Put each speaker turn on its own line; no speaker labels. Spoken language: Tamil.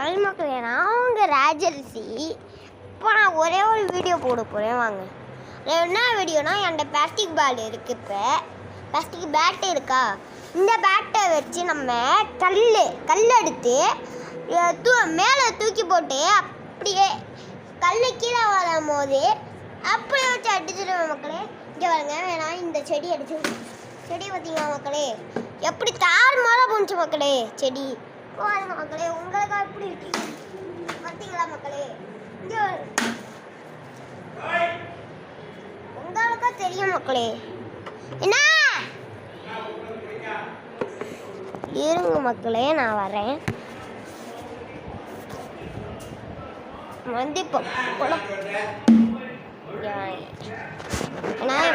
அது மக்களே, நான் உங்கள் ராஜரிசி. இப்போ நான் ஒரே ஒரு வீடியோ போட போகிறேன். வாங்க, என்ன வீடியோனா, என்கிட்ட பிளாஸ்டிக் பால் இருக்குது. இப்போ பிளாஸ்டிக் பேட்டு இருக்கா, இந்த பேட்டை வச்சு நம்ம கல் எடுத்து மேலே தூக்கி போட்டு அப்படியே கல் கீழே வரும் போது அப்படியே வச்சு அடிச்சிடுவேன் மக்களே. இங்கே பாருங்க, வேணா இந்த செடி அடிச்சு, செடி பார்த்தீங்களா மக்களே, எப்படி தார் மேலே போச்சு மக்களே செடி. பாருங்க மக்களே, உங்களுக்கு எப்படி இருக்கு பார்த்தீங்களா மக்களே? இங்கே உங்களுக்கா தெரியும் மக்களே. என்ன இருங்க மக்களே, நான் வரேன். வந்து இப்போ நான்